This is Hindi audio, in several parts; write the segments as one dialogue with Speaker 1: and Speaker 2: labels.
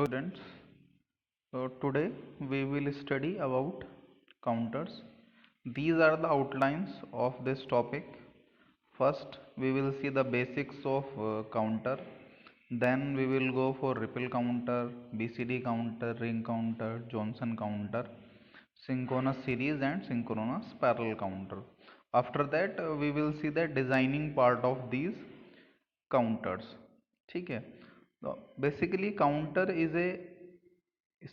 Speaker 1: Hello students. So today we will study about counters. These are the outlines of this topic. First we will see the basics of counter. Then we will go for ripple counter, BCD counter, ring counter, Johnson counter, synchronous series and synchronous parallel counter. After that we will see the designing part of these counters. ठीक है, तो basically counter is a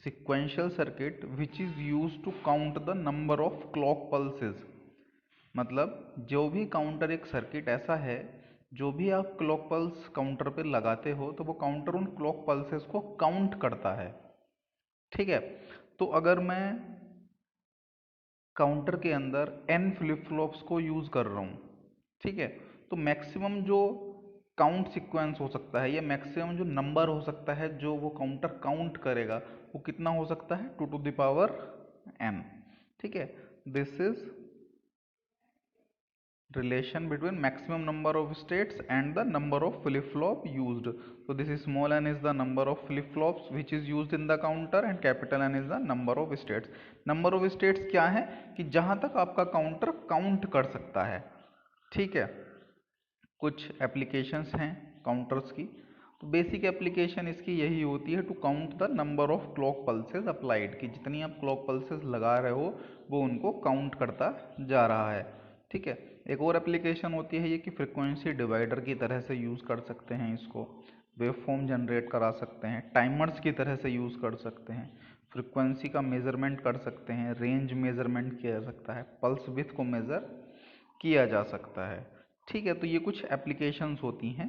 Speaker 1: sequential circuit which is used to count the number of clock pulses. मतलब जो भी काउंटर एक सर्किट ऐसा है, जो भी आप क्लॉक पल्स काउंटर पे लगाते हो तो वो काउंटर उन क्लॉक पल्सेस को काउंट करता है। ठीक है, तो अगर मैं काउंटर के अंदर n फ्लिप फ्लॉप्स को यूज कर रहा हूँ, ठीक है, तो मैक्सिमम जो काउंट सीक्वेंस हो सकता है या मैक्सिमम जो नंबर हो सकता है जो वो काउंटर काउंट करेगा वो कितना हो सकता है, 2 to the power n। ठीक है, this is relation between maximum number of states and the number of flip flop used. So this is small n is the number of flip flops which is used in the counter and capital N is the number of states. number of states क्या है कि जहां तक आपका काउंटर काउंट कर सकता है। ठीक है, कुछ एप्लीकेशंस हैं काउंटर्स की, तो बेसिक एप्लीकेशन इसकी यही होती है to count the number of clock pulses applied, कि जितनी आप क्लॉक पल्सेस लगा रहे हो वो उनको काउंट करता जा रहा है। ठीक है, एक और एप्लीकेशन होती है ये कि फ्रिक्वेंसी डिवाइडर की तरह से यूज़ कर सकते हैं इसको, वेवफॉर्म जनरेट करा सकते हैं, टाइमर्स की तरह से यूज़ कर सकते हैं, फ्रिक्वेंसी का मेजरमेंट कर सकते हैं, रेंज मेजरमेंट किया जा सकता है, पल्स विड्थ को मेज़र किया जा सकता है। ठीक है, तो ये कुछ एप्लीकेशंस होती हैं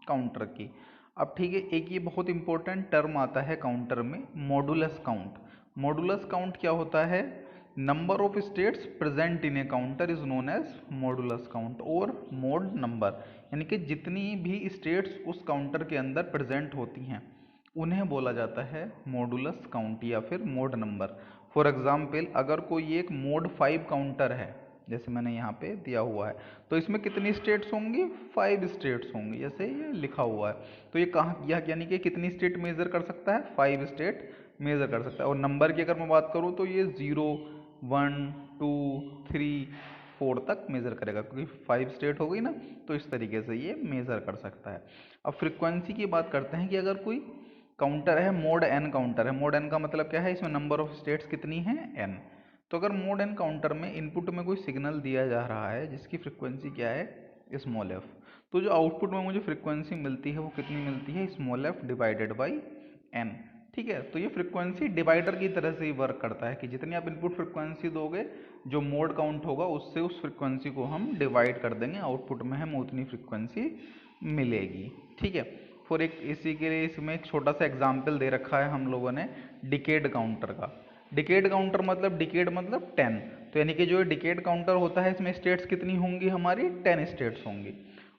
Speaker 1: काउंटर की। अब ठीक है, एक ये बहुत इंपॉर्टेंट टर्म आता है काउंटर में, मॉडुलस काउंट। मॉडुलस काउंट क्या होता है, number of states present in a counter is known as modulus count और मोड नंबर, यानी कि जितनी भी स्टेट्स उस काउंटर के अंदर प्रेजेंट होती हैं उन्हें बोला जाता है मॉडुलस काउंट या फिर मोड नंबर। फॉर एग्जाम्पल अगर कोई एक मोड 5 काउंटर है, जैसे मैंने यहाँ पे दिया हुआ है, तो इसमें कितनी स्टेट्स होंगी, 5 स्टेट्स होंगी, जैसे ये लिखा हुआ है। तो ये कहाँ, यह यानी कि कितनी स्टेट मेजर कर सकता है, 5 स्टेट मेजर कर सकता है। और नंबर की अगर मैं बात करूँ तो ये 0 1 2 3 4 तक मेजर करेगा, क्योंकि 5 स्टेट हो गई ना, तो इस तरीके से ये मेजर कर सकता है। अब फ्रिक्वेंसी की बात करते हैं कि अगर कोई काउंटर है, मोड एन काउंटर है, मोड एन का मतलब क्या है, इसमें नंबर ऑफ स्टेट्स कितनी है, एन। तो अगर मोड एन काउंटर में इनपुट में कोई सिग्नल दिया जा रहा है जिसकी फ्रिक्वेंसी क्या है, स्मॉल एफ, तो जो आउटपुट में मुझे फ्रिक्वेंसी मिलती है वो कितनी मिलती है, small f divided by n. ठीक है, तो ये फ्रिक्वेंसी डिवाइडर की तरह से ही वर्क करता है कि जितनी आप इनपुट फ्रिक्वेंसी दोगे जो मोड काउंट होगा उससे उस फ्रिक्वेंसी को हम डिवाइड कर देंगे, आउटपुट में हमें उतनी फ्रिक्वेंसी मिलेगी। ठीक है, फॉर एक इसी के लिए इसमें एक छोटा सा एग्जाम्पल दे रखा है हम लोगों ने डिकेड काउंटर का। डिकेड काउंटर मतलब, डिकेड मतलब 10, तो यानी कि जो डिकेड काउंटर होता है इसमें स्टेट्स कितनी होंगी हमारी, 10 स्टेट्स होंगी।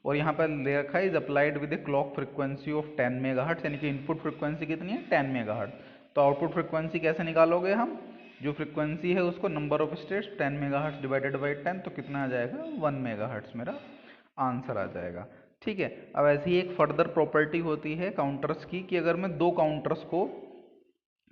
Speaker 1: और यहाँ पर ले रखा है is applied with a clock frequency of 10 megahertz, यानी कि इनपुट फ्रिक्वेंसी कितनी है, 10 मेगाहर्ट्ज। तो आउटपुट फ्रिक्वेंसी कैसे निकालोगे हम, जो फ्रिक्वेंसी है उसको number of states 10 megahertz divided by 10, तो कितना आ जाएगा, 1 मेगाहर्ट्ज मेरा आंसर आ जाएगा। ठीक है, अब ऐसी एक फर्दर प्रॉपर्टी होती है काउंटर्स की कि अगर मैं दो काउंटर्स को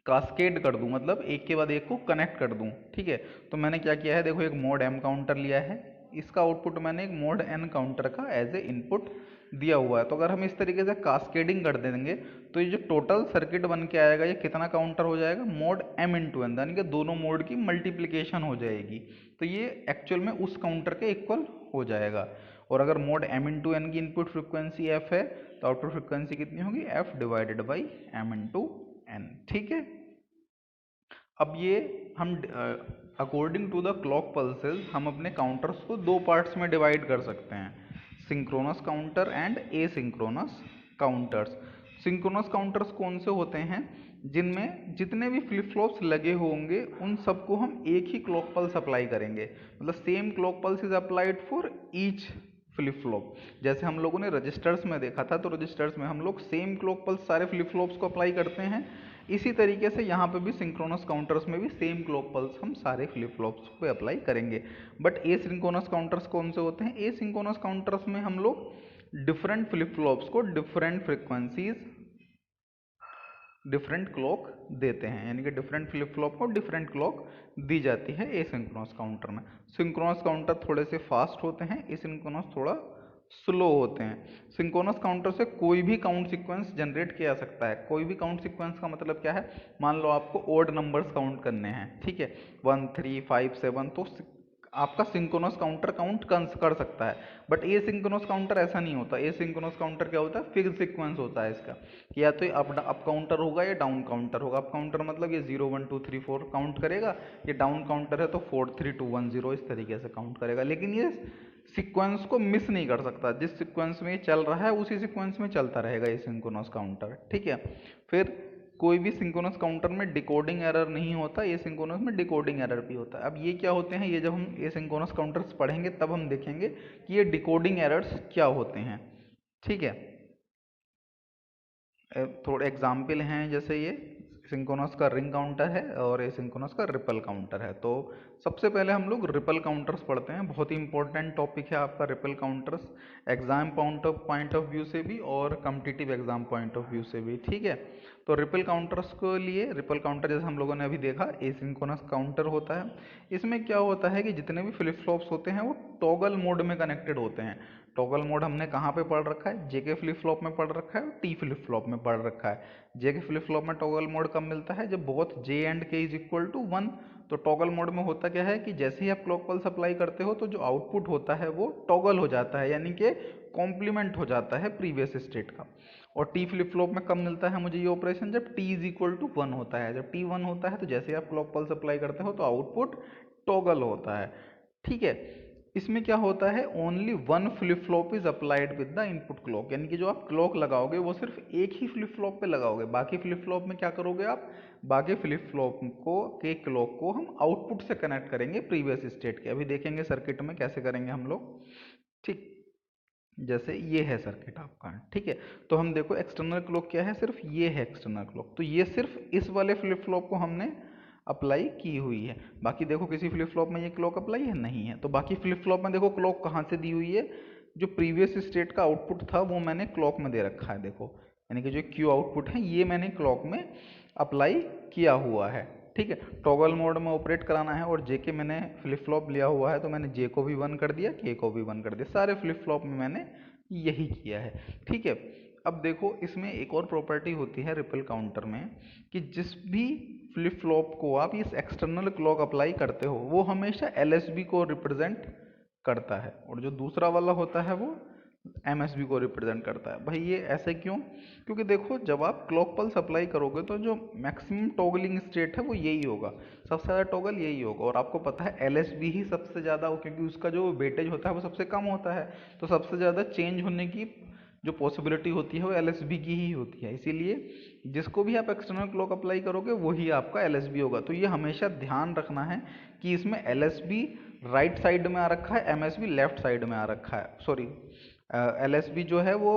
Speaker 1: कास्केड कर दूं, मतलब एक के बाद एक को कनेक्ट कर दूं, ठीक है, तो मैंने क्या किया है, देखो एक मोड एम काउंटर लिया है, इसका आउटपुट मैंने एक मोड एन काउंटर का एज ए इनपुट दिया हुआ है। तो अगर हम इस तरीके से कास्केडिंग कर देंगे तो ये जो टोटल सर्किट बन के आएगा ये कितना काउंटर हो जाएगा, मोड एम इंटू एन, यानी कि दोनों मोड की मल्टीप्लीकेशन हो जाएगी, तो ये एक्चुअल में उस काउंटर के इक्वल हो जाएगा। और अगर मोड एम इंटू एन की इनपुट फ्रिक्वेंसी एफ है तो आउटपुट फ्रिक्वेंसी कितनी होगी, f divided by m into n. ठीक है, अब ये हम according to the clock pulses हम अपने काउंटर्स को दो पार्ट्स में डिवाइड कर सकते हैं, synchronous counter and asynchronous counters. Synchronous counters कौन से होते हैं, जिनमें जितने भी फ्लिप फ्लॉप्स लगे होंगे उन सबको हम एक ही क्लॉक पल्स अप्लाई करेंगे, मतलब same clock pulse is applied for each flip flop. जैसे हम लोगों ने रजिस्टर्स में देखा था, तो रजिस्टर्स में हम लोग सेम क्लॉक पल्स सारे फ्लिप फ्लॉप्स को अप्लाई करते हैं, इसी तरीके से यहाँ पे भी सिंक्रोनस काउंटर्स में भी सेम क्लॉक पल्स हम सारे फ्लिप फ्लॉप्स पे अप्लाई करेंगे। बट ए सिंक्रोनस काउंटर्स कौन से होते हैं, ए सिंक्रोनस काउंटर्स में हम लोग डिफरेंट फ्लिप फ्लॉप्स को डिफरेंट फ्रिक्वेंसीज डिफरेंट क्लॉक देते हैं, यानी कि डिफरेंट फ्लिप फ्लॉप को डिफरेंट क्लॉक दी जाती है एसिंक्रोनस काउंटर में। सिंक्रोनस काउंटर थोड़े से फास्ट होते हैं, एसिंक्रोनस थोड़ा स्लो होते हैं। सिंक्रोनस काउंटर से कोई भी काउंट सीक्वेंस जनरेट किया जा सकता है। कोई भी काउंट सीक्वेंस का मतलब क्या है, मान लो आपको ओड नंबर्स काउंट करने हैं, ठीक है, 1 3 5 7, तो आपका सिंक्रोनस काउंटर काउंट कर सकता है। बट ए सिंक्रोनस काउंटर ऐसा नहीं होता। ए सिंक्रोनस काउंटर क्या होता है, फिक्स सीक्वेंस होता है इसका, कि या तो ये अप काउंटर होगा या डाउन काउंटर होगा। अप काउंटर मतलब ये 0 1 2 3 4 काउंट करेगा, ये डाउन काउंटर है तो 4 3 2 1 0 इस तरीके से काउंट करेगा। लेकिन ये सीक्वेंस को मिस नहीं कर सकता, जिस सीक्वेंस में ये चल रहा है उसी सीक्वेंस में चलता रहेगा ये सिंक्रोनस काउंटर, ठीक है। फिर कोई भी सिंक्रोनस काउंटर में डिकोडिंग एरर नहीं होता, ये सिंक्रोनस में डिकोडिंग एरर भी होता है। अब ये क्या होते हैं, ये जब हम ये सिंक्रोनस काउंटर्स पढ़ेंगे तब हम देखेंगे कि ये डिकोडिंग एरर्स क्या होते हैं, ठीक है। थोड़े एग्जाम्पल हैं, जैसे ये सिंक्रोनस का रिंग काउंटर है और ये सिंक्रोनस का रिपल काउंटर है। तो सबसे पहले हम लोग रिपल काउंटर्स पढ़ते हैं। बहुत ही इंपॉर्टेंट टॉपिक है आपका ripple counters, exam point of view से भी और competitive exam point of view से भी, ठीक है। तो रिपल काउंटर्स के लिए, रिपल काउंटर जैसे हम लोगों ने अभी देखा एसिंक्रोनस काउंटर होता है। इसमें क्या होता है कि जितने भी फ्लिप फ्लॉप्स होते हैं वो टॉगल मोड में कनेक्टेड होते हैं। टॉगल मोड हमने कहाँ पे पढ़ रखा है, जेके फ्लिप फ्लॉप में पढ़ रखा है और टी फ्लिप फ्लॉप में पढ़ रखा है। जेके फ्लिप फ्लॉप में टॉगल मोड कब मिलता है, जब बोथ जे एंड के इज इक्वल टू 1। तो टॉगल मोड में होता क्या है कि जैसे ही आप क्लॉक पल्स अप्लाई करते हो तो जो आउटपुट होता है वो टॉगल हो जाता है, यानी कि कॉम्प्लीमेंट हो जाता है प्रीवियस स्टेट का। और टी फ्लिप फ्लॉप में कब मिलता है मुझे ये ऑपरेशन, जब टी इज इक्वल टू 1 होता है। जब टी 1 होता है तो जैसे ही आप क्लॉक पल्स अप्लाई करते हो तो आउटपुट टॉगल होता है, ठीक है। इसमें क्या होता है, only one flip flop is applied with the input clock, यानी कि जो आप क्लॉक लगाओगे वो सिर्फ एक ही फ्लिप फ्लॉप पे लगाओगे। बाकी फ्लिप फ्लॉप में क्या करोगे आप, बाकी फ्लिप फ्लॉप को के क्लॉक को हम आउटपुट से कनेक्ट करेंगे प्रीवियस स्टेट के। अभी देखेंगे सर्किट में कैसे करेंगे हम लोग, ठीक। जैसे ये है सर्किट आपका, ठीक है। तो हम देखो एक्सटर्नल क्लॉक क्या है, सिर्फ ये है एक्सटर्नल क्लॉक। तो ये सिर्फ इस वाले फ्लिप फ्लॉप को हमने अप्लाई की हुई है। बाकी देखो किसी फ्लिप फ्लॉप में ये क्लॉक अप्लाई है, नहीं है। तो बाकी फ्लिप फ्लॉप में देखो क्लॉक कहाँ से दी हुई है, जो प्रीवियस स्टेट का आउटपुट था वो मैंने क्लॉक में दे रखा है, देखो। यानी कि जो क्यू आउटपुट है ये मैंने क्लॉक में अप्लाई किया हुआ है, ठीक है। टॉगल मोड में ऑपरेट कराना है और जे के मैंने फ्लिप फ्लॉप लिया हुआ है तो मैंने जे को भी 1 कर दिया, के को भी 1 कर दिया। सारे फ्लिप फ्लॉप में मैंने यही किया है, ठीक है। अब देखो इसमें एक और प्रॉपर्टी होती है रिपल काउंटर में, कि जिस भी फ्लिप फ्लॉप को आप इस एक्सटर्नल क्लॉक अप्लाई करते हो वो हमेशा एलएसबी को रिप्रेजेंट करता है, और जो दूसरा वाला होता है वो एमएसबी को रिप्रेजेंट करता है। भाई ये ऐसे क्यों, क्योंकि देखो जब आप क्लॉक पल्स अप्लाई करोगे तो जो मैक्सिमम टॉगलिंग स्टेट है वो यही होगा, सबसे ज़्यादा टॉगल यही होगा। और आपको पता है एलएसबी ही सबसे ज़्यादा, क्योंकि उसका जो वेटेज होता है वो सबसे कम होता है, तो सबसे ज़्यादा चेंज होने की जो पॉसिबिलिटी होती है वो एलएसबी की ही होती है। इसीलिए जिसको भी आप एक्सटर्नल क्लॉक अप्लाई करोगे वही आपका एलएसबी होगा। तो ये हमेशा ध्यान रखना है कि इसमें एलएसबी राइट साइड में आ रखा है, एमएसबी लेफ्ट साइड में आ रखा है, सॉरी एलएसबी जो है वो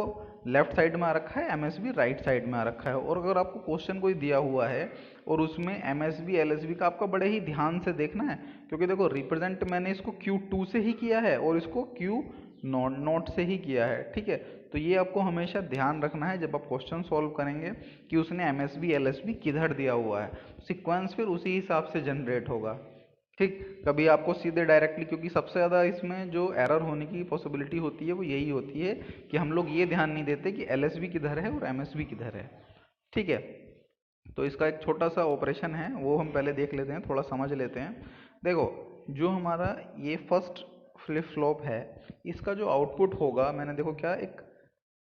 Speaker 1: लेफ्ट साइड में आ रखा है, एमएसबी राइट साइड में आ रखा है। और अगर आपको क्वेश्चन कोई दिया हुआ है और उसमें एमएसबी एलएसबी का आपका बड़े ही ध्यान से देखना है, क्योंकि देखो रिप्रेजेंट मैंने इसको Q2 से ही किया है और इसको Q नॉट से ही किया है, ठीक है। तो ये आपको हमेशा ध्यान रखना है जब आप क्वेश्चन सॉल्व करेंगे कि उसने एमएसबी एलएसबी किधर दिया हुआ है, सीक्वेंस फिर उसी हिसाब से जनरेट होगा, ठीक। कभी आपको सीधे डायरेक्टली, क्योंकि सबसे ज़्यादा इसमें जो एरर होने की पॉसिबिलिटी होती है वो यही होती है कि हम लोग ये ध्यान नहीं देते कि एलएसबी किधर है और एमएसबी किधर है, ठीक है। तो इसका एक छोटा सा ऑपरेशन है वो हम पहले देख लेते हैं, थोड़ा समझ लेते हैं। देखो जो हमारा ये फर्स्ट फ्लिप फ्लॉप है इसका जो आउटपुट होगा, मैंने देखो क्या एक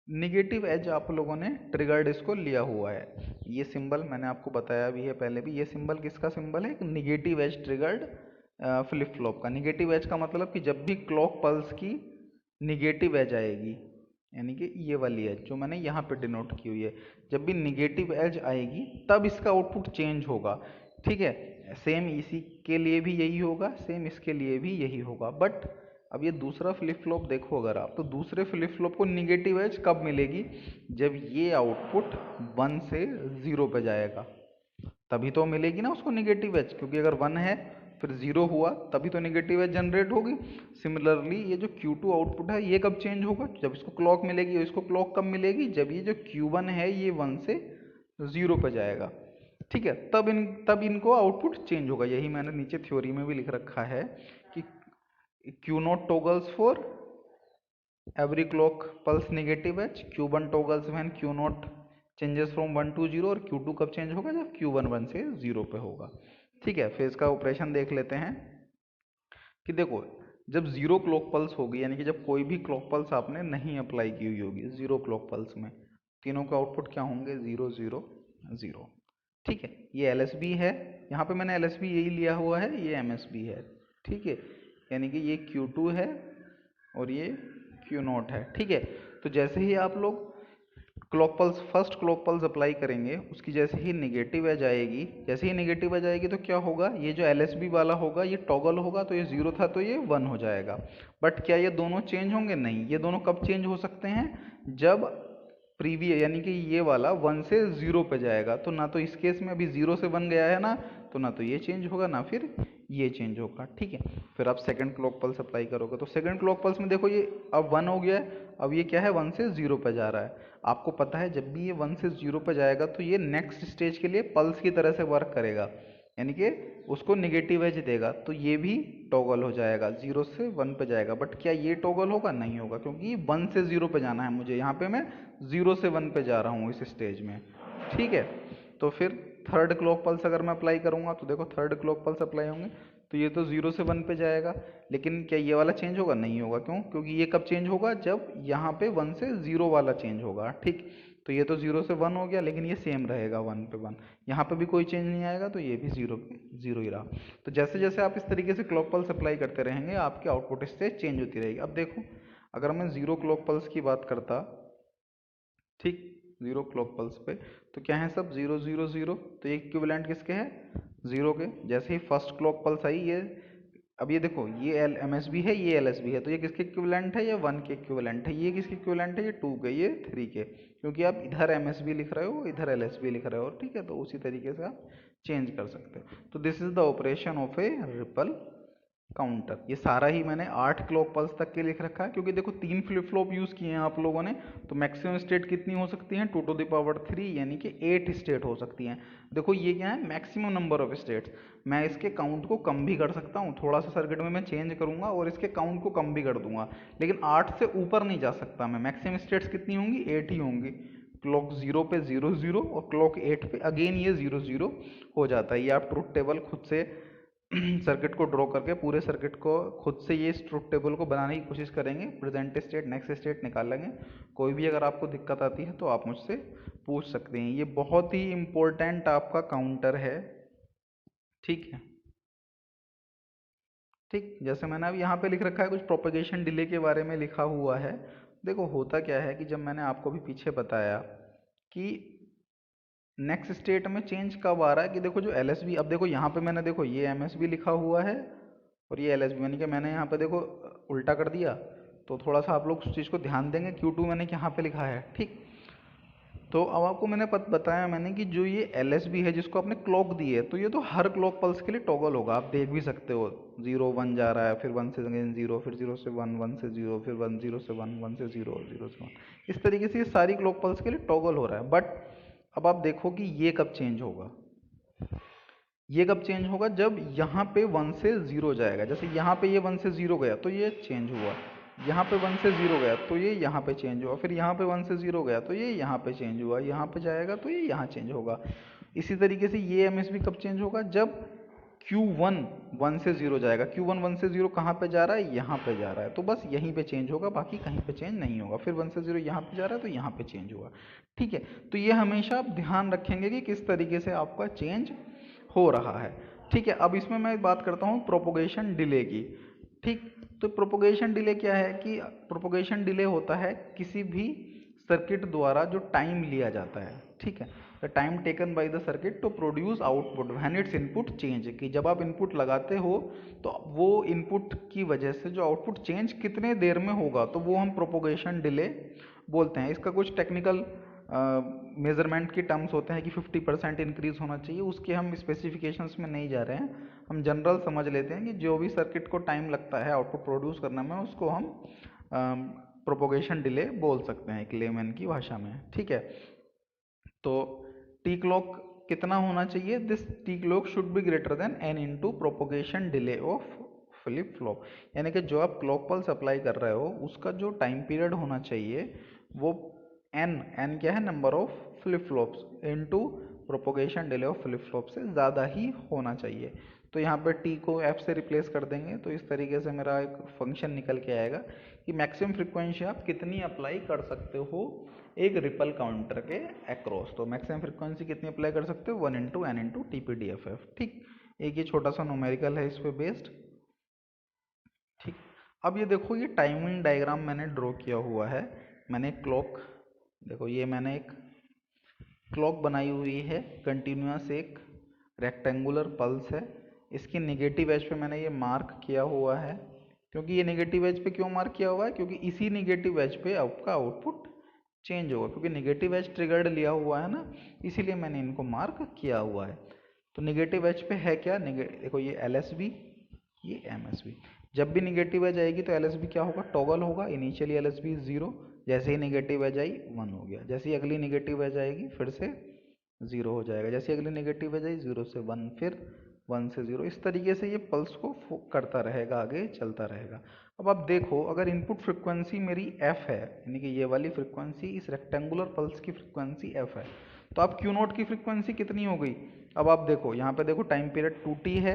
Speaker 1: निगेटिव एज आप लोगों ने ट्रिगर्ड इसको लिया हुआ है। ये सिंबल मैंने आपको बताया भी है पहले भी, ये सिंबल किसका सिंबल है, एक negative edge triggered flip flop का। निगेटिव एज का मतलब कि जब भी क्लॉक पल्स की निगेटिव एज आएगी, यानी कि ये वाली एज जो मैंने यहाँ पे डिनोट की हुई है, जब भी निगेटिव एज आएगी तब इसका आउटपुट चेंज होगा, ठीक है। सेम इसी के लिए भी यही होगा, सेम इसके लिए भी यही होगा। बट अब ये दूसरा फ्लिप फ्लॉप देखो अगर आप, तो दूसरे फ्लिप फ्लॉप को निगेटिव एज कब मिलेगी, जब ये आउटपुट 1 से 0 पे जाएगा तभी तो मिलेगी ना उसको निगेटिव एज, क्योंकि अगर 1 है फिर 0 हुआ तभी तो निगेटिव एज जनरेट होगी। सिमिलरली ये जो Q2 आउटपुट है ये कब चेंज होगा, जब इसको क्लॉक मिलेगी। और इसको क्लॉक कब मिलेगी, जब ये जो Q1 है ये 1 से जीरो पे जाएगा। ठीक है, तब इनको आउटपुट चेंज होगा। यही मैंने नीचे थ्योरी में भी लिख रखा है कि q not toggles for every clock pulse negative edge, q one toggles when q not changes from 1 to 0, और क्यू टू कब चेंज होगा, जब क्यू वन 1 से 0 पे होगा। ठीक है, फिर इसका ऑपरेशन देख लेते हैं कि देखो, जब जीरो क्लॉक पल्स होगी, यानी कि जब कोई भी क्लॉक पल्स आपने नहीं अप्लाई की हुई होगी, जीरो क्लॉक पल्स में तीनों का आउटपुट क्या होंगे, 0 0 0। ठीक है, ये एलएसबी है, यहाँ पे मैंने एलएसबी यही लिया हुआ है, ये एमएसबी है। ठीक है, यानी कि ये Q2 है और ये Q0 है। ठीक है, तो जैसे ही आप लोग clock pulse, first clock pulse apply करेंगे, उसकी जैसे ही नेगेटिव एज आएगी, जैसे ही नेगेटिव एज आएगी तो क्या होगा, ये जो एलएसबी वाला होगा ये टॉगल होगा, तो ये 0 था तो ये 1 हो जाएगा। बट क्या ये दोनों चेंज होंगे, नहीं। ये दोनों कब चेंज हो सकते हैं, जब प्रीवियस, यानी कि ये वाला 1 से 0 पे जाएगा। तो ना तो इस केस में अभी 0 से 1 गया है ना, तो ना तो ये चेंज होगा ना फिर ये चेंज होगा। ठीक है, फिर आप सेकंड क्लॉक पल्स अप्लाई करोगे तो सेकंड क्लॉक पल्स में देखो, ये अब 1 हो गया है, अब ये क्या है, 1 से 0 पे जा रहा है। आपको पता है जब भी ये 1 से 0 पे जाएगा तो ये नेक्स्ट स्टेज के लिए पल्स की तरह से वर्क करेगा, यानी कि उसको निगेटिव एज देगा, तो ये भी टॉगल हो जाएगा, 0 से 1 पे जाएगा। बट क्या ये टॉगल होगा, नहीं होगा, क्योंकि 1 से 0 पे जाना है मुझे, यहाँ पे मैं 0 से 1 पे जा रहा हूँ इस स्टेज में। ठीक है, तो फिर थर्ड क्लॉक पल्स अगर मैं अप्लाई करूँगा तो देखो, थर्ड क्लॉक पल्स अप्लाई होंगे तो ये तो 0 से 1 पे जाएगा, लेकिन क्या ये वाला चेंज होगा, नहीं होगा। क्यों, क्योंकि ये कब चेंज होगा, जब यहाँ पे 1 से 0 वाला चेंज होगा। ठीक, तो ये तो 0 से 1 हो गया, लेकिन ये सेम रहेगा 1 पे 1, यहाँ पे भी कोई चेंज नहीं आएगा, तो ये भी 0 पे 0 ही रहा। तो जैसे जैसे आप इस तरीके से क्लॉक पल्स अप्लाई करते रहेंगे, आपकी आउटपुट स्टेज चेंज होती रहेगी। अब देखो, अगर मैं 0 क्लॉक पल्स की बात करता, ठीक, 0 क्लॉक पल्स पे, तो क्या है सब 0 0 0, तो ये इक्विवेलेंट किसके हैं, 0 के। जैसे ही फर्स्ट क्लॉक पल्स आई, ये अब ये देखो, ये एल एम एस बी है, ये एल एस बी है, तो ये किसके इक्विवेलेंट है, ये 1 के इक्विवेलेंट है। ये किसके इक्विवेलेंट है, ये 2 के, ये 3 के, क्योंकि आप इधर एम एस बी लिख रहे हो, इधर एल एस बी लिख रहे हो। ठीक है, तो उसी तरीके से आप चेंज कर सकते हो। तो this is the operation of a ripple counter. ये सारा ही मैंने 8 क्लॉक पल्स तक के लिख रखा है, क्योंकि देखो 3 फ्लिप फ्लॉप यूज़ किए हैं आप लोगों ने, तो मैक्सिमम स्टेट कितनी हो सकती हैं, 2 to the power 3, यानी कि 8 स्टेट हो सकती हैं। देखो ये क्या है, मैक्सिमम नंबर ऑफ स्टेट्स। मैं इसके काउंट को कम भी कर सकता हूँ, थोड़ा सा सर्किट में मैं चेंज करूंगा और इसके काउंट को कम भी कर दूंगा, लेकिन 8 से ऊपर नहीं जा सकता मैं। मैक्सिमम स्टेट्स कितनी होंगी, 8 ही होंगी। क्लॉक 0 पे 0 0 और क्लॉक 8 पे अगेन ये 0 0 हो जाता है। ये आप ट्रुथ टेबल खुद से सर्किट को ड्रॉ करके, पूरे सर्किट को खुद से ये ट्रुथ टेबल को बनाने की कोशिश करेंगे, प्रेजेंट स्टेट नेक्स्ट स्टेट निकालेंगे। कोई भी अगर आपको दिक्कत आती है तो आप मुझसे पूछ सकते हैं। ये बहुत ही इम्पोर्टेंट आपका काउंटर है। ठीक है, ठीक, जैसे मैंने अब यहाँ पे लिख रखा है, कुछ प्रोपेगेशन डिले के बारे में लिखा हुआ है। देखो होता क्या है कि जब मैंने आपको भी पीछे बताया कि नेक्स्ट स्टेट में चेंज कब आ रहा है, कि देखो जो एल एस बी, अब देखो यहाँ पे मैंने देखो ये एम एस बी लिखा हुआ है और ये एल एस बी, यानी कि मैंने यहाँ पे देखो उल्टा कर दिया। तो थोड़ा सा आप लोग उस चीज़ को ध्यान देंगे, Q2 मैंने यहाँ पे लिखा है। ठीक, तो अब आपको मैंने बताया मैंने कि जो ये एल एस बी है, जिसको आपने क्लॉक दी है, तो ये तो हर क्लॉक पल्स के लिए टॉगल होगा। आप देख भी सकते हो, 0 1 जा रहा है, फिर 1 से अगेन 0, फिर 0 से 1, 1 से 0, फिर 1 0 से 1, 1 से 0, 0 से 1। इस तरीके से ये सारी क्लॉक पल्स के लिए टॉगल हो रहा है। बट अब आप देखो कि ये कब चेंज होगा, ये कब चेंज होगा, जब यहाँ पे 1 से 0 जाएगा। जैसे यहाँ पे ये 1 से 0 गया तो ये चेंज हुआ, यहाँ पे 1 से 0 गया तो ये यहाँ पे चेंज हुआ, फिर यहाँ पे 1 से 0 गया तो ये यहाँ पे चेंज हुआ, यहाँ पे जाएगा तो ये यहाँ चेंज होगा। इसी तरीके से ये एमएसबी कब चेंज होगा, जब Q1 1 से 0 जाएगा। Q1 1 से 0 कहाँ पे जा रहा है, यहाँ पे जा रहा है, तो बस यहीं पे चेंज होगा, बाकी कहीं पे चेंज नहीं होगा। फिर 1 से 0 यहाँ पे जा रहा है तो यहाँ पे चेंज हुआ। ठीक है, तो ये हमेशा आप ध्यान रखेंगे कि किस तरीके से आपका चेंज हो रहा है। ठीक है, अब इसमें मैं बात करता हूँ प्रोपोगेशन डिले की। ठीक, तो प्रोपोगेशन डिले क्या है, कि प्रोपोगेशन डिले होता है किसी भी सर्किट द्वारा जो टाइम लिया जाता है। ठीक है, the time taken by the circuit to produce output when its input change, कि जब आप इनपुट लगाते हो तो वो इनपुट की वजह से जो आउटपुट चेंज कितने देर में होगा, तो वो हम प्रोपोगेशन डिले बोलते हैं। इसका कुछ टेक्निकल मेजरमेंट के टर्म्स होते हैं कि 50% इंक्रीज होना चाहिए, उसके हम स्पेसिफिकेशंस में नहीं जा रहे हैं। हम जनरल समझ लेते हैं कि जो भी सर्किट को टाइम लगता है आउटपुट प्रोड्यूस करने में, उसको हम प्रोपोगेशन डिले बोल सकते हैं एक लेमैन की भाषा में। ठीक है, तो टी क्लॉक कितना होना चाहिए, this T clock should be greater than n into propagation delay of flip flop. यानी कि जो आप क्लॉक पल्स अप्लाई कर रहे हो उसका जो टाइम पीरियड होना चाहिए वो n क्या है, number of flip flops into propagation delay of flip flop से ज़्यादा ही होना चाहिए। तो यहाँ पे t को f से रिप्लेस कर देंगे तो इस तरीके से मेरा एक फंक्शन निकल के आएगा कि मैक्सिमम फ्रिक्वेंसी आप कितनी अप्लाई कर सकते हो एक रिपल काउंटर के अक्रॉस। तो मैक्सिमम फ्रिक्वेंसी कितनी अप्लाई कर सकते हो, 1 into n into t p d f f. ठीक, एक ये छोटा सा न्यूमेरिकल है इस पे बेस्ड। ठीक, अब ये देखो ये टाइमिंग डायग्राम मैंने ड्रॉ किया हुआ है। मैंने क्लॉक, देखो ये मैंने एक क्लॉक बनाई हुई है, कंटिन्यूअस एक रेक्टेंगुलर पल्स है। इसकी नेगेटिव एज पे मैंने ये मार्क किया हुआ है। क्योंकि ये नेगेटिव एज पे क्यों मार्क किया हुआ है, क्योंकि इसी नेगेटिव एज पे आपका आउटपुट चेंज होगा, क्योंकि नेगेटिव एज ट्रिगर्ड लिया हुआ है ना, इसीलिए मैंने इनको मार्क किया हुआ है। तो नेगेटिव एज पे है क्या, देखो ये एल एस बी, ये एम एस बी। जब भी नेगेटिव एज आएगी तो एल एस बी क्या होगा, टॉगल होगा। इनिशियली एल एस बी 0, जैसे ही नेगेटिव एज आई 1 हो गया। जैसे ही अगली नेगेटिव एज आएगी फिर से 0 हो जाएगा। जैसे अगली नेगेटिव एज आई 0 से 1, फिर 1 से 0। इस तरीके से ये पल्स को करता रहेगा, आगे चलता रहेगा। अब आप देखो अगर इनपुट फ्रिक्वेंसी मेरी f है, यानी कि ये वाली फ्रिक्वेंसी इस रेक्टेंगुलर पल्स की फ्रिक्वेंसी f है, तो आप Q नोट की फ्रिक्वेंसी कितनी हो गई। अब आप देखो यहाँ पे देखो टाइम पीरियड 2t है।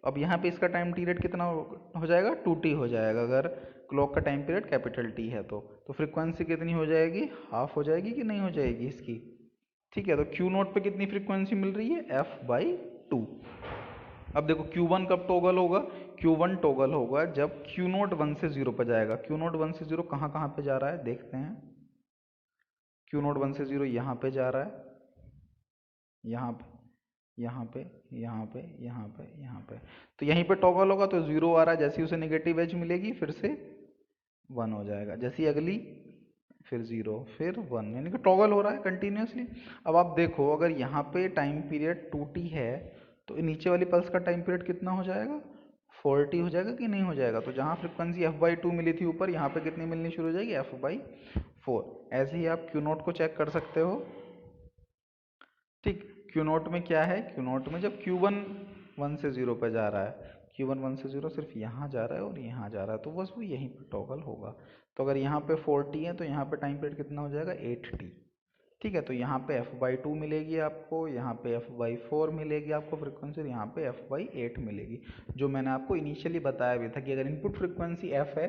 Speaker 1: अब यहाँ पे इसका टाइम पीरियड कितना हो जाएगा, 2t हो जाएगा। अगर क्लॉक का टाइम पीरियड कैपिटल T है तो फ्रिक्वेंसी कितनी हो जाएगी, हाफ हो जाएगी कि नहीं हो जाएगी इसकी। ठीक है, तो Q नोट पे कितनी फ्रिक्वेंसी मिल रही है, f/2। अब देखो Q1 कब टॉगल होगा, Q1 टॉगल होगा जब Q नोट 1 से 0 पर जाएगा। Q नोट 1 से 0 कहाँ कहाँ पे जा रहा है देखते हैं। Q नोट 1 से 0 यहाँ पे जा रहा है, यहाँ पे, यहाँ पे, यहाँ पे, यहाँ पे, यहाँ पे। तो यहीं पे टॉगल होगा तो 0 आ रहा है। जैसे ही उसे नेगेटिव एज मिलेगी फिर से 1 हो जाएगा। जैसी अगली फिर 0 फिर 1, यानी कि टॉगल हो रहा है कंटिन्यूसली। अब आप देखो अगर यहाँ पे टाइम पीरियड 2t है तो नीचे वाली पल्स का टाइम पीरियड कितना हो जाएगा, 4t हो जाएगा कि नहीं हो जाएगा। तो जहाँ फ्रिक्वेंसी f/2 मिली थी ऊपर, यहाँ पे कितनी मिलनी शुरू हो जाएगी, f/4। ऐसे ही आप Q नोट को चेक कर सकते हो। ठीक, Q नोट में क्या है, Q नोट में जब Q1 1 से 0 पर जा रहा है, Q1 1 से 0 सिर्फ यहाँ जा रहा है और यहाँ जा रहा है, तो बस वो यहीं पर टॉगल होगा। तो अगर यहाँ पे 4t है तो यहाँ पे टाइम पीरियड कितना हो जाएगा, 8t। ठीक है, तो यहाँ पे f/2 मिलेगी आपको, यहाँ पे f/4 मिलेगी आपको फ्रिक्वेंसी, यहाँ पे f/8 मिलेगी। जो मैंने आपको इनिशियली बताया भी था कि अगर इनपुट फ्रिक्वेंसी f है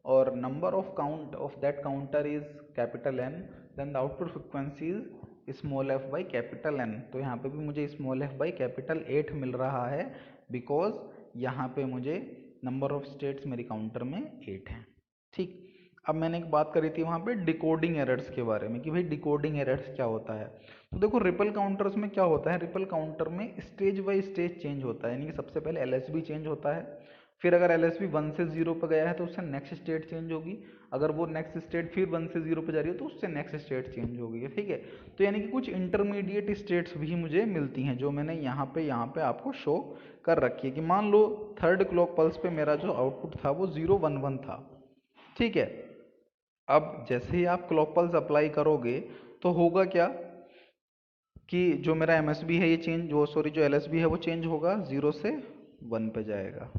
Speaker 1: और number of count of that counter is capital N, then the output frequency is small f by capital N। तो यहाँ पे भी मुझे स्मॉल f बाई कैपिटल 8 मिल रहा है, बिकॉज यहाँ पे मुझे नंबर ऑफ स्टेट्स मेरी काउंटर में 8 हैं। ठीक, अब मैंने एक बात करी थी वहाँ पे डिकोडिंग एरर्स के बारे में कि भाई डिकोडिंग एरर्स क्या होता है। तो देखो रिपल काउंटर्स में क्या होता है, रिपल काउंटर में स्टेज बाय स्टेज चेंज होता है। यानी कि सबसे पहले एलएसबी चेंज होता है, फिर अगर एलएसबी 1 से 0 पर गया है तो उससे नेक्स्ट स्टेट चेंज होगी। अगर वो नेक्स्ट स्टेट फिर 1 से 0 पर जा रही है तो उससे नेक्स्ट स्टेट चेंज होगी। ठीक है, तो यानी कि कुछ इंटरमीडिएट स्टेट्स भी मुझे मिलती हैं, जो मैंने यहाँ पे आपको शो कर रखी है। कि मान लो थर्ड क्लॉक पल्स पे मेरा जो आउटपुट था वो 011 था। ठीक है, अब जैसे ही आप क्लॉक पल्स अप्लाई करोगे तो होगा क्या कि जो मेरा एमएसबी है ये चेंज, जो सॉरी जो एलएसबी है वो चेंज होगा, 0 से 1 पे जाएगा।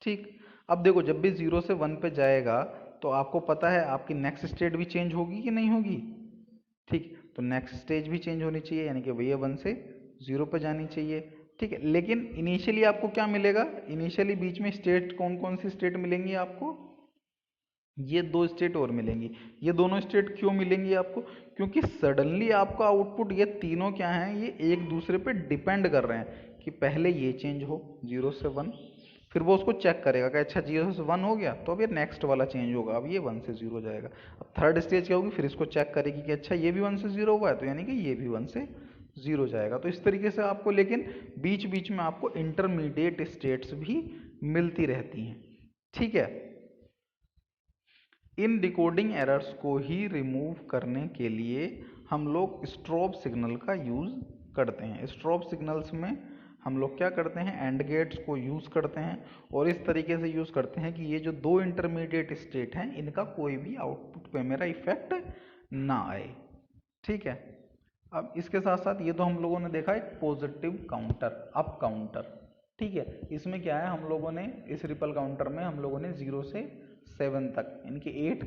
Speaker 1: ठीक, अब देखो जब भी 0 से 1 पे जाएगा तो आपको पता है आपकी नेक्स्ट स्टेट भी चेंज होगी कि नहीं होगी। ठीक, तो नेक्स्ट स्टेज भी चेंज होनी चाहिए, यानी कि भैया 1 से 0 पे जानी चाहिए। ठीक है, लेकिन इनिशियली आपको क्या मिलेगा, इनिशियली बीच में स्टेट कौन कौन सी स्टेट मिलेंगी आपको, ये 2 स्टेट और मिलेंगी। ये दोनों स्टेट क्यों मिलेंगी आपको, क्योंकि सडनली आपका आउटपुट, ये तीनों क्या हैं, ये एक दूसरे पे डिपेंड कर रहे हैं। कि पहले ये चेंज हो 0 से 1, फिर वो उसको चेक करेगा कि अच्छा 0 से 1 हो गया तो अब ये नेक्स्ट वाला चेंज होगा, अब ये 1 से 0 जाएगा। अब थर्ड स्टेज क्या होगी, फिर इसको चेक करेगी कि अच्छा ये भी 1 से 0 हुआ है तो यानी कि ये भी 1 से 0 जाएगा। तो इस तरीके से आपको, लेकिन बीच बीच में आपको इंटरमीडिएट स्टेट्स भी मिलती रहती हैं। ठीक है, इन डिकोडिंग एरर्स को ही रिमूव करने के लिए हम लोग स्ट्रोब सिग्नल का यूज़ करते हैं। स्ट्रोब सिग्नल्स में हम लोग क्या करते हैं, एंड गेट्स को यूज़ करते हैं और इस तरीके से यूज़ करते हैं कि ये जो 2 इंटरमीडिएट स्टेट हैं इनका कोई भी आउटपुट पे मेरा इफेक्ट ना आए। ठीक है, अब इसके साथ साथ ये तो हम लोगों ने देखा एक पॉजिटिव काउंटर, अप काउंटर, ठीक है। इसमें क्या है, हम लोगों ने इस रिपल काउंटर में हम लोगों ने 0 से 7 तक यानी कि 8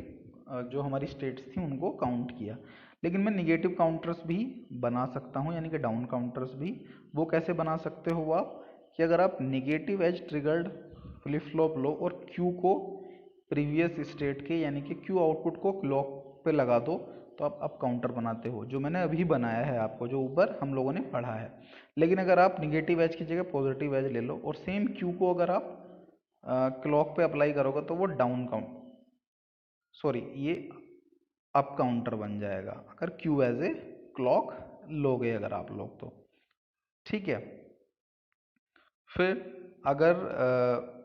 Speaker 1: जो हमारी स्टेट्स थी उनको काउंट किया। लेकिन मैं निगेटिव काउंटर्स भी बना सकता हूँ, यानी कि डाउन काउंटर्स भी। वो कैसे बना सकते हो आप, कि अगर आप negative edge triggered flip flop लो और क्यू को प्रीवियस स्टेट के यानी कि क्यू आउटपुट को क्लॉक पे लगा दो, तो आप अप काउंटर बनाते हो, जो मैंने अभी बनाया है आपको, जो ऊपर हम लोगों ने पढ़ा है। लेकिन अगर आप निगेटिव एज की जगह पॉजिटिव एज ले लो और सेम क्यू को अगर आप क्लॉक पे अप्लाई करोगे तो वो डाउन काउंट, सॉरी, ये अप काउंटर बन जाएगा अगर क्यू एज ए क्लॉक लोगे अगर आप लोग तो, ठीक है। फिर अगर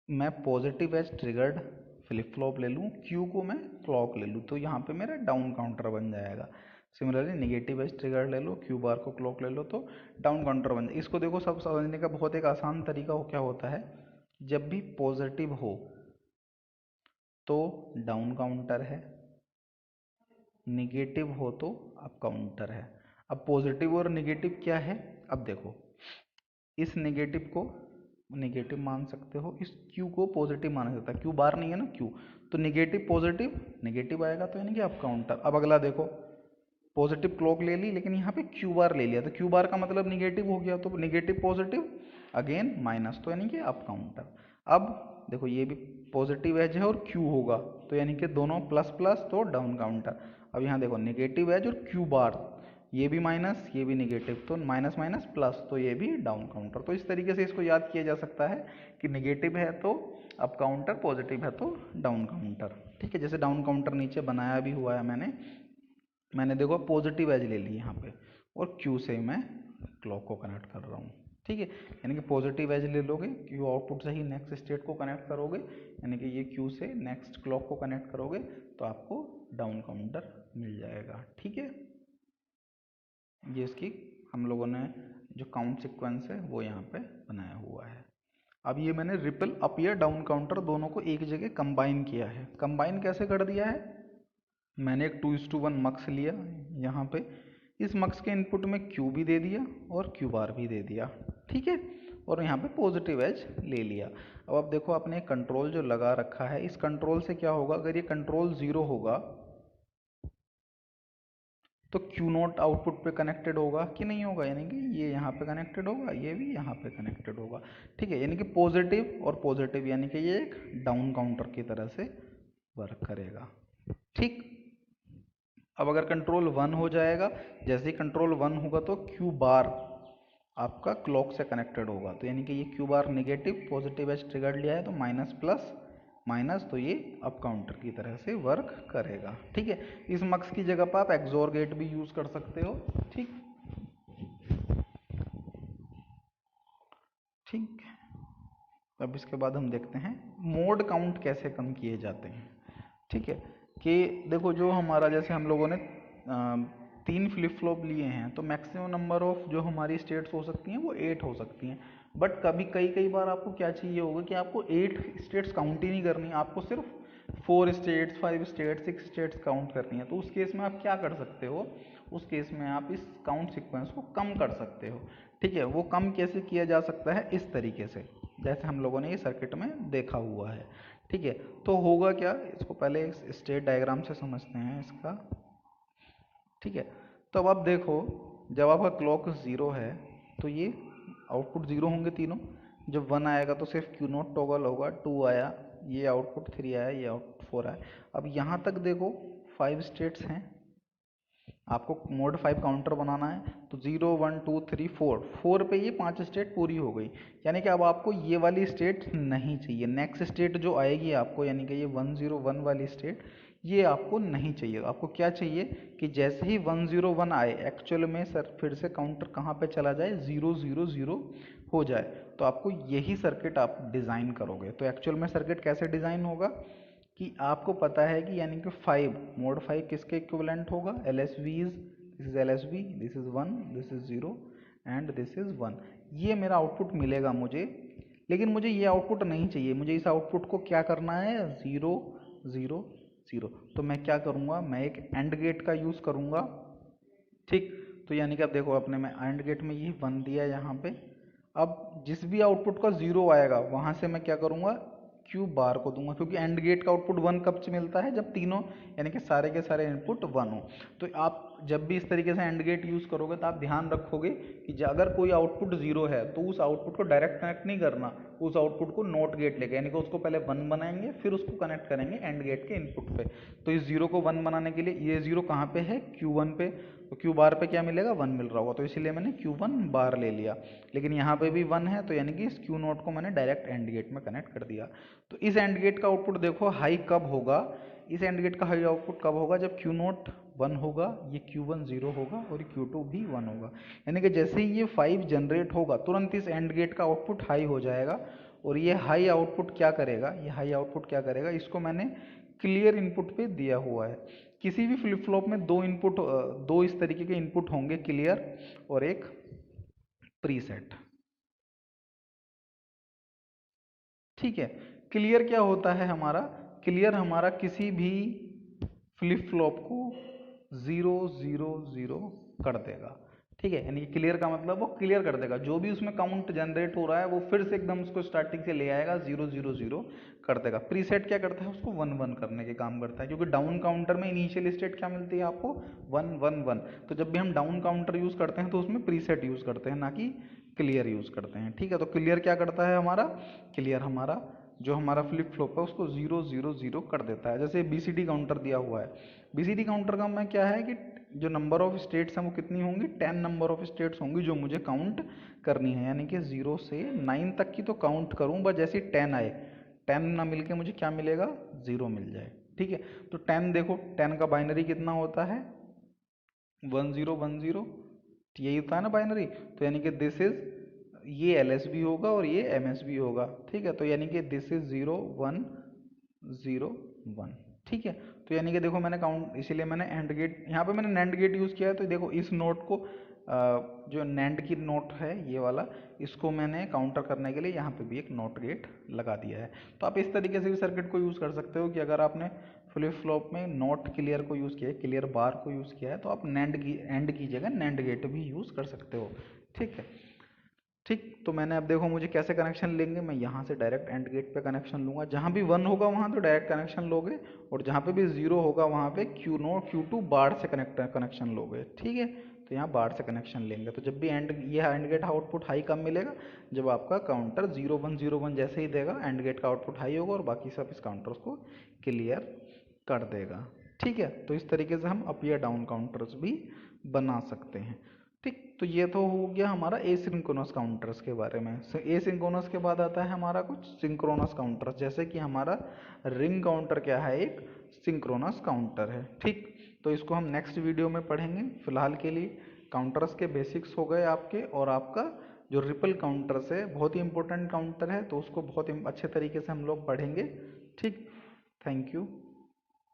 Speaker 1: मैं positive as triggered flip flop ले लूँ, क्यू को मैं क्लॉक ले लूँ, तो यहाँ पे मेरा डाउन काउंटर बन जाएगा। सिमिलरली निगेटिव एज ट्रिगर्ड ले लो, क्यू बार को क्लॉक ले लो, तो डाउन काउंटर बन जाए। इसको देखो, सब समझने का बहुत एक आसान तरीका हो क्या होता है, जब भी पॉजिटिव हो तो डाउन काउंटर है, निगेटिव हो तो अप काउंटर है। अब पॉजिटिव और निगेटिव क्या है, अब देखो, इस निगेटिव को निगेटिव मान सकते हो, इस क्यू को पॉजिटिव माना जाता है, क्यू बार नहीं है ना, क्यू, तो निगेटिव पॉजिटिव निगेटिव आएगा, तो यानी कि अप काउंटर। अब अगला देखो, पॉजिटिव क्लॉक ले ली लेकिन यहाँ पे क्यू बार ले लिया, तो क्यू बार का मतलब निगेटिव हो गया, तो निगेटिव पॉजिटिव अगेन माइनस, तो यानी कि अप काउंटर। अब देखो, ये भी पॉजिटिव एज है और क्यू होगा, तो यानी कि दोनों प्लस प्लस, तो डाउन काउंटर। अब यहाँ देखो, निगेटिव एज और क्यू बार, ये भी माइनस ये भी निगेटिव, तो माइनस माइनस प्लस, तो ये भी डाउन काउंटर। तो इस तरीके से इसको याद किया जा सकता है कि निगेटिव है तो अप काउंटर, पॉजिटिव है तो डाउन काउंटर, ठीक है। जैसे डाउन काउंटर नीचे बनाया भी हुआ है मैंने देखो पॉजिटिव एज ले ली यहाँ पे, और क्यू से मैं क्लॉक को कनेक्ट कर रहा हूँ, ठीक है। यानी कि पॉजिटिव एज ले लोगे, क्यू आउटपुट से ही नेक्स्ट स्टेट को कनेक्ट करोगे, यानी कि ये क्यू से नेक्स्ट क्लॉक को कनेक्ट करोगे, तो आपको डाउन काउंटर मिल जाएगा, ठीक है। ये इसकी हम लोगों ने जो काउंट सीक्वेंस है वो यहाँ पे बनाया हुआ है। अब ये मैंने रिपल अप या डाउन काउंटर दोनों को एक जगह कंबाइन किया है। कंबाइन कैसे कर दिया है, मैंने एक 2:1 मक्स लिया यहाँ पे, इस मक्स के इनपुट में क्यू भी दे दिया और क्यू बार भी दे दिया, ठीक है, और यहाँ पे पॉजिटिव एज ले लिया। अब आप देखो, आपने कंट्रोल जो लगा रखा है, इस कंट्रोल से क्या होगा, अगर ये कंट्रोल 0 होगा तो क्यू नोट आउटपुट पे कनेक्टेड होगा कि नहीं होगा, यानी कि ये यहाँ पे कनेक्टेड होगा, ये भी यहाँ पे कनेक्टेड होगा, ठीक है। यानी कि पॉजिटिव और पॉजिटिव, यानी कि ये एक डाउन काउंटर की तरह से वर्क करेगा, ठीक। अब अगर कंट्रोल 1 हो जाएगा, जैसे ही कंट्रोल 1 होगा तो क्यू बार आपका क्लॉक से कनेक्टेड होगा, तो यानी कि ये Q bar negative, positive edge triggered लिया है तो माइनस प्लस माइनस, तो ये अप काउंटर की तरह से वर्क करेगा, ठीक है। इस मक्स की जगह पर आप एक्सोर गेट भी यूज कर सकते हो, ठीक ठीक। अब इसके बाद हम देखते हैं मोड काउंट कैसे कम किए जाते हैं, ठीक है। कि देखो, जो हमारा, जैसे हम लोगों ने 3 फ्लिप फ्लॉप लिए हैं, तो मैक्सिमम नंबर ऑफ जो हमारी स्टेट्स हो सकती हैं वो 8 हो सकती हैं। बट कभी कई बार आपको क्या चाहिए होगा कि आपको 8 स्टेट्स काउंट ही नहीं करनी, आपको सिर्फ 4 स्टेट्स, 5 स्टेट्स, 6 स्टेट्स काउंट करनी है। तो उस केस में आप क्या कर सकते हो, उस केस में आप इस काउंट सीक्वेंस को कम कर सकते हो, ठीक है। वो कम कैसे किया जा सकता है, इस तरीके से, जैसे हम लोगों ने ये सर्किट में देखा हुआ है, ठीक है। तो होगा क्या, इसको पहले स्टेट डायग्राम से समझते हैं इसका, ठीक है। तो अब आप देखो, जब आपका क्लॉक 0 है तो ये आउटपुट 0 होंगे तीनों, जब 1 आएगा तो सिर्फ क्यू नॉट टॉगल होगा, 2 आया ये आउटपुट, 3 आया ये आउटपुट, 4 आया। अब यहाँ तक देखो 5 स्टेट्स हैं, आपको मोड 5 काउंटर बनाना है, तो 0 1 2 3 4, 4 पे ये 5 स्टेट पूरी हो गई, यानी कि अब आपको ये वाली स्टेट नहीं चाहिए, नेक्स्ट स्टेट जो आएगी आपको, यानी कि ये 101 वाली स्टेट, ये आपको नहीं चाहिए। आपको क्या चाहिए कि जैसे ही 101 आए, एक्चुअल में सर फिर से काउंटर कहाँ पे चला जाए, 000 हो जाए, तो आपको यही सर्किट आप डिज़ाइन करोगे। तो एक्चुअल में सर्किट कैसे डिज़ाइन होगा कि आपको पता है कि यानी कि 5 मोड 5 किसके इक्विवेलेंट होगा, एल एस वीज, this is L S V, this is 1, this is 0 and this is 1। ये मेरा आउटपुट मिलेगा मुझे, लेकिन मुझे ये आउटपुट नहीं चाहिए, मुझे इस आउटपुट को क्या करना है, 0 0 0। तो मैं क्या करूँगा, मैं एक एंड गेट का यूज़ करूँगा, ठीक। तो यानी कि अब देखो अपने में AND गेट में ये 1 दिया यहाँ पे। अब जिस भी आउटपुट का 0 आएगा वहाँ से मैं क्या करूँगा, Q बार को दूंगा, क्योंकि AND गेट का आउटपुट 1 कब से मिलता है, जब तीनों यानी कि सारे के सारे इनपुट 1 हो। तो आप जब भी इस तरीके से AND गेट यूज़ करोगे तो आप ध्यान रखोगे कि अगर कोई आउटपुट 0 है तो उस आउटपुट को डायरेक्ट कनेक्ट नहीं करना, उस आउटपुट को नॉट गेट लेके, यानी कि उसको पहले 1 बनाएंगे फिर उसको कनेक्ट करेंगे AND गेट के इनपुट पे। तो इस 0 को 1 बनाने के लिए ये 0 कहाँ पे है, Q1 पे, तो Q बार पे क्या मिलेगा, 1 मिल रहा होगा, तो इसीलिए मैंने Q1 बार ले लिया। लेकिन यहाँ पे भी 1 है तो यानी कि इस Q नोट को मैंने डायरेक्ट AND गेट में कनेक्ट कर दिया। तो इस AND गेट का आउटपुट देखो हाई कब होगा, इस AND गेट का हाई आउटपुट कब होगा, जब Q नोट 1 होगा, ये Q1 0 होगा और Q2 भी 1 होगा। यानी कि जैसे ही ये 5 जनरेट होगा तुरंत इस AND गेट का आउटपुट हाई हो जाएगा। और ये हाई आउटपुट क्या करेगा, ये हाई आउटपुट क्या करेगा, इसको मैंने क्लियर इनपुट पे दिया हुआ है। किसी भी फ्लिप फ्लॉप में दो इस तरीके के इनपुट होंगे, क्लियर और एक प्रीसेट। ठीक है। क्लियर क्या होता है हमारा, क्लियर हमारा किसी भी फ्लिप फ्लॉप को 0 0 0 कर देगा। ठीक है, यानी क्लियर का मतलब वो क्लियर कर देगा, जो भी उसमें काउंट जनरेट हो रहा है वो फिर से एकदम उसको स्टार्टिंग से ले आएगा, 0 0 0 कर देगा। प्रीसेट क्या करता है, उसको 1 1 करने के काम करता है, क्योंकि डाउन काउंटर में इनिशियल स्टेट क्या मिलती है आपको, 1 1 1। तो जब भी हम डाउन काउंटर यूज़ करते हैं तो उसमें प्रीसेट यूज़ करते हैं, ना कि क्लियर यूज़ करते हैं। ठीक है, तो क्लियर क्या करता है हमारा, क्लियर हमारा जो हमारा फ्लिप फ्लॉप है उसको 0 0 0 कर देता है। जैसे BCD काउंटर दिया हुआ है, BCD काउंटर का मैं क्या है कि जो नंबर ऑफ स्टेट्स हैं वो कितनी होंगी, 10 नंबर ऑफ स्टेट्स होंगी जो मुझे काउंट करनी है, यानी कि 0 से 9 तक की तो काउंट करूँ, बस जैसे 10 आए, 10 ना मिल के मुझे क्या मिलेगा, 0 मिल जाए। ठीक है, तो 10 देखो, 10 का बाइनरी कितना होता है, 1 0 1 0, यही होता है ना बाइनरी। तो यानी कि दिस इज, ये LSB होगा और ये MSB होगा। ठीक है, तो यानी कि दिस इज 0 1 0 1। ठीक है, तो यानी कि देखो मैंने काउंट, इसीलिए मैंने एंड गेट, यहाँ पे मैंने नैंड गेट यूज़ किया है। तो देखो इस नोट को जो नैंड की नोट है ये वाला, इसको मैंने काउंटर करने के लिए यहाँ पे भी एक नोट गेट लगा दिया है। तो आप इस तरीके से भी सर्किट को यूज़ कर सकते हो कि अगर आपने फ्लिप फ्लॉप में नॉट क्लियर को यूज़ किया है, क्लियर बार को यूज़ किया है, तो आप नैंड की एंड की जगह नैंड गेट भी यूज़ कर सकते हो। ठीक है। ठीक, तो मैंने अब देखो मुझे कैसे कनेक्शन लेंगे, मैं यहाँ से डायरेक्ट एंड गेट पे कनेक्शन लूँगा, जहाँ भी 1 होगा वहाँ तो डायरेक्ट कनेक्शन लोगे, और जहाँ पे भी 0 होगा वहाँ पे Q2 बार से कनेक्शन लोगे। ठीक है, तो यहाँ बार से कनेक्शन लेंगे। तो जब भी ये एंड गेट आउटपुट हाई कब मिलेगा, जब आपका काउंटर 0 1 0 1 जैसे ही देगा, एंड गेट का आउटपुट हाई होगा और बाकी सब इस काउंटर्स को क्लियर कर देगा। ठीक है, तो इस तरीके से हम अप या डाउन काउंटर्स भी बना सकते हैं। ठीक, तो ये तो हो गया हमारा एसिंक्रोनस काउंटर्स के बारे में। एसिंक्रोनस के बाद आता है हमारा कुछ सिंक्रोनस काउंटर्स, जैसे कि हमारा रिंग काउंटर क्या है, एक सिंक्रोनस काउंटर है। ठीक, तो इसको हम नेक्स्ट वीडियो में पढ़ेंगे। फिलहाल के लिए काउंटर्स के बेसिक्स हो गए आपके, और आपका जो रिपल काउंटर्स है बहुत ही इंपॉर्टेंट काउंटर है, तो उसको बहुत अच्छे तरीके से हम लोग पढ़ेंगे। ठीक, थैंक यू।